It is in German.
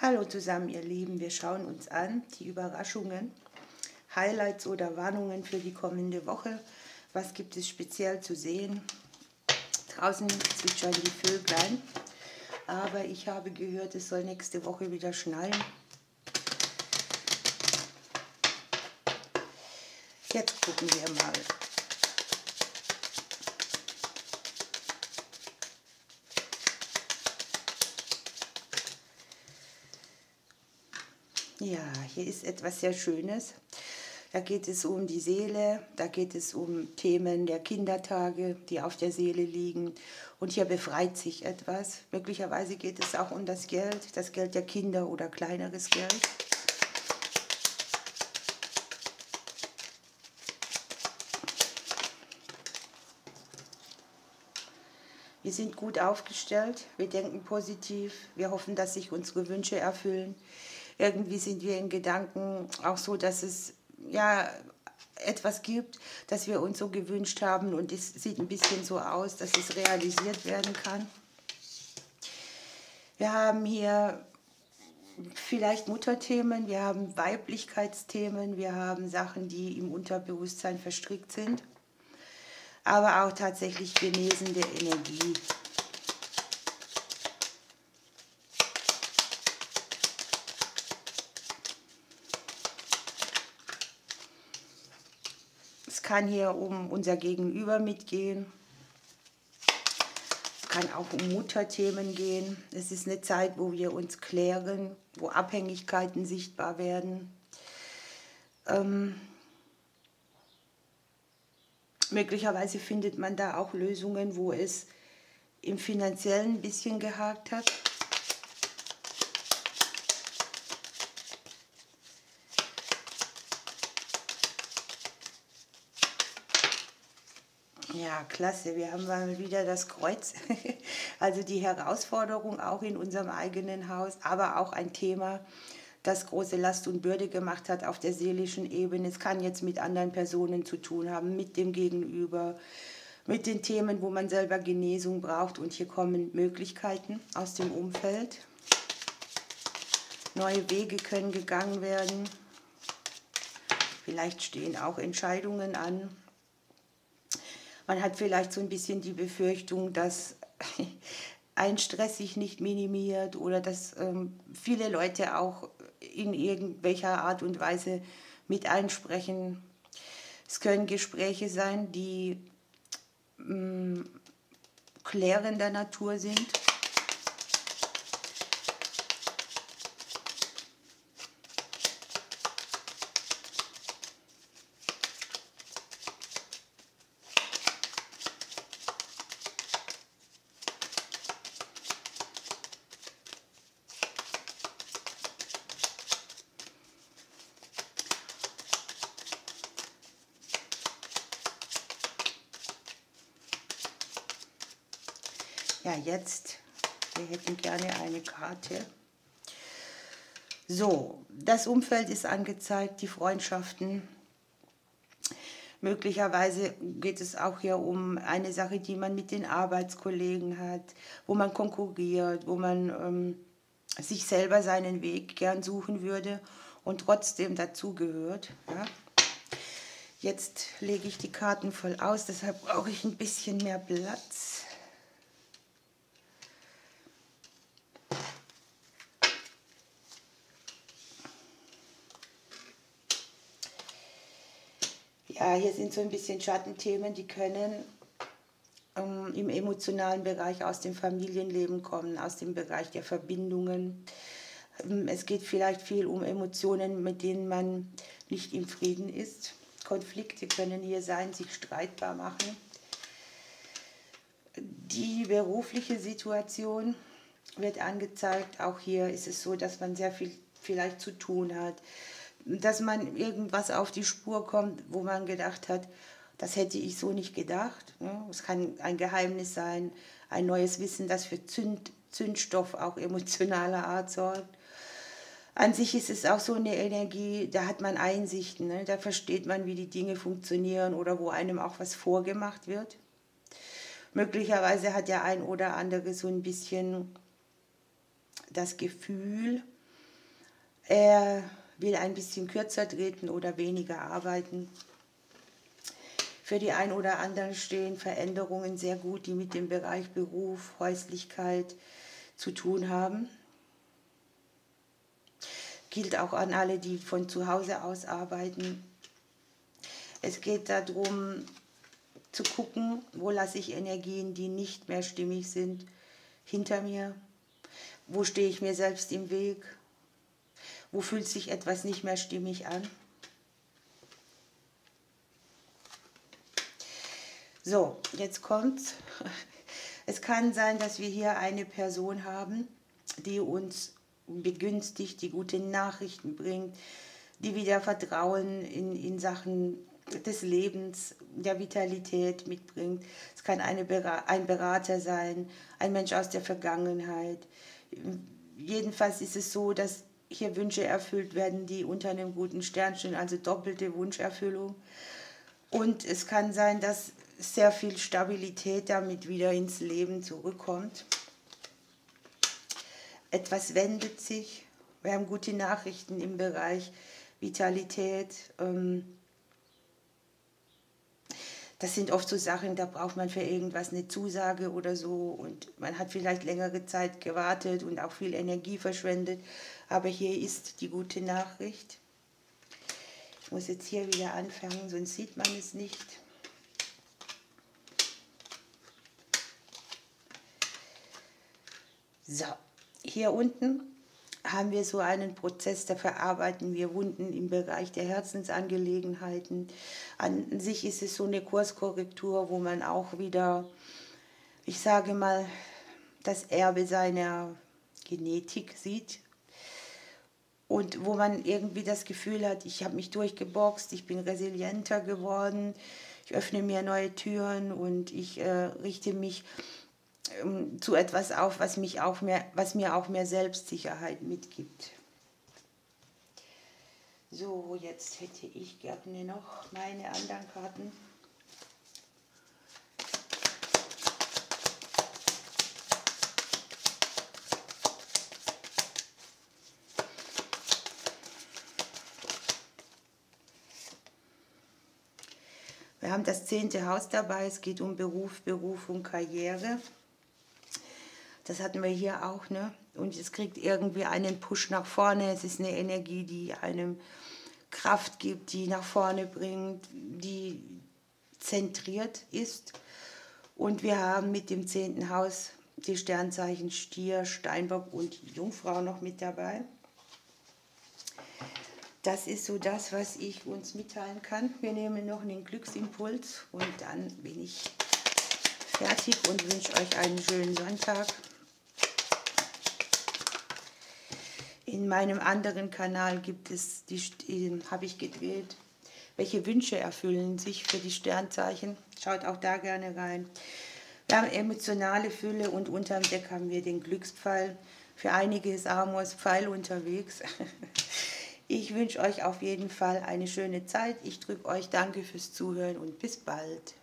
Hallo zusammen, ihr Lieben. Wir schauen uns an die Überraschungen, Highlights oder Warnungen für die kommende Woche. Was gibt es speziell zu sehen? Draußen zwitschern die Vöglein, aber ich habe gehört, es soll nächste Woche wieder schneien. Jetzt gucken wir mal. Ja, hier ist etwas sehr Schönes. Da geht es um die Seele, da geht es um Themen der Kindertage, die auf der Seele liegen. Und hier befreit sich etwas. Möglicherweise geht es auch um das Geld der Kinder oder kleineres Geld. Wir sind gut aufgestellt, wir denken positiv, wir hoffen, dass sich unsere Wünsche erfüllen. Irgendwie sind wir in Gedanken auch so, dass es ja etwas gibt, das wir uns so gewünscht haben und es sieht ein bisschen so aus, dass es realisiert werden kann. Wir haben hier vielleicht Mutterthemen, wir haben Weiblichkeitsthemen, wir haben Sachen, die im Unterbewusstsein verstrickt sind, aber auch tatsächlich genesende Energie. Es kann hier um unser Gegenüber mitgehen. Es kann auch um Mutterthemen gehen. Es ist eine Zeit, wo wir uns klären, wo Abhängigkeiten sichtbar werden. Möglicherweise findet man da auch Lösungen, wo es im Finanziellen ein bisschen gehakt hat. Ja, klasse. Wir haben mal wieder das Kreuz. Also die Herausforderung auch in unserem eigenen Haus, aber auch ein Thema, das große Last und Bürde gemacht hat auf der seelischen Ebene. Es kann jetzt mit anderen Personen zu tun haben, mit dem Gegenüber, mit den Themen, wo man selber Genesung braucht. Und hier kommen Möglichkeiten aus dem Umfeld. Neue Wege können gegangen werden. Vielleicht stehen auch Entscheidungen an. Man hat vielleicht so ein bisschen die Befürchtung, dass ein Stress sich nicht minimiert oder dass viele Leute auch in irgendwelcher Art und Weise mit einsprechen. Es können Gespräche sein, die klärender Natur sind. Ja, jetzt, wir hätten gerne eine Karte. So, das Umfeld ist angezeigt, die Freundschaften. Möglicherweise geht es auch hier um eine Sache, die man mit den Arbeitskollegen hat, wo man konkurriert, wo man sich selber seinen Weg gern suchen würde und trotzdem dazugehört. Ja. Jetzt lege ich die Karten voll aus, deshalb brauche ich ein bisschen mehr Platz. Ja, hier sind so ein bisschen Schattenthemen, die können im emotionalen Bereich aus dem Familienleben kommen, aus dem Bereich der Verbindungen. Es geht vielleicht viel um Emotionen, mit denen man nicht im Frieden ist. Konflikte können hier sein, sich streitbar machen. Die berufliche Situation wird angezeigt. Auch hier ist es so, dass man sehr viel vielleicht zu tun hat, dass man irgendwas auf die Spur kommt, wo man gedacht hat, das hätte ich so nicht gedacht. Es kann ein Geheimnis sein, ein neues Wissen, das für Zündstoff auch emotionaler Art sorgt. An sich ist es auch so eine Energie, da hat man Einsichten, ne? Da versteht man, wie die Dinge funktionieren oder wo einem auch was vorgemacht wird. Möglicherweise hat der ein oder andere so ein bisschen das Gefühl, Er will ein bisschen kürzer treten oder weniger arbeiten. Für die ein oder anderen stehen Veränderungen sehr gut, die mit dem Bereich Beruf, Häuslichkeit zu tun haben. Gilt auch an alle, die von zu Hause aus arbeiten. Es geht darum, zu gucken, wo lasse ich Energien, die nicht mehr stimmig sind, hinter mir. Wo stehe ich mir selbst im Weg? Wo fühlt sich etwas nicht mehr stimmig an? So, jetzt kommt's. Es kann sein, dass wir hier eine Person haben, die uns begünstigt, die gute Nachrichten bringt, die wieder Vertrauen in Sachen des Lebens, der Vitalität mitbringt. Es kann ein Berater sein, ein Mensch aus der Vergangenheit. Jedenfalls ist es so, dass hier Wünsche erfüllt werden, die unter einem guten Stern stehen, also doppelte Wunscherfüllung. Und es kann sein, dass sehr viel Stabilität damit wieder ins Leben zurückkommt. Etwas wendet sich. Wir haben gute Nachrichten im Bereich Vitalität. Das sind oft so Sachen, da braucht man für irgendwas eine Zusage oder so und man hat vielleicht längere Zeit gewartet und auch viel Energie verschwendet. Aber hier ist die gute Nachricht. Ich muss jetzt hier wieder anfangen, sonst sieht man es nicht. So, hier unten haben wir so einen Prozess, da verarbeiten wir Wunden im Bereich der Herzensangelegenheiten. An sich ist es so eine Kurskorrektur, wo man auch wieder, ich sage mal, das Erbe seiner Genetik sieht. Und wo man irgendwie das Gefühl hat, ich habe mich durchgeboxt, ich bin resilienter geworden, ich öffne mir neue Türen und ich richte mich zu etwas auf, was mir auch mehr Selbstsicherheit mitgibt. So, jetzt hätte ich gerne noch meine anderen Karten. Wir haben das 10. Haus dabei, es geht um Beruf, Berufung, Karriere. Das hatten wir hier auch, ne? Und es kriegt irgendwie einen Push nach vorne. Es ist eine Energie, die einem Kraft gibt, die nach vorne bringt, die zentriert ist. Und wir haben mit dem 10. Haus die Sternzeichen Stier, Steinbock und Jungfrau noch mit dabei. Das ist so das, was ich uns mitteilen kann. Wir nehmen noch einen Glücksimpuls und dann bin ich fertig und wünsche euch einen schönen Sonntag. In meinem anderen Kanal gibt es, habe ich gedreht, welche Wünsche erfüllen sich für die Sternzeichen. Schaut auch da gerne rein. Wir haben emotionale Fülle und unterm Deck haben wir den Glückspfeil. Für einige ist Amors Pfeil unterwegs. Ich wünsche euch auf jeden Fall eine schöne Zeit. Ich drücke euch Danke fürs Zuhören und bis bald.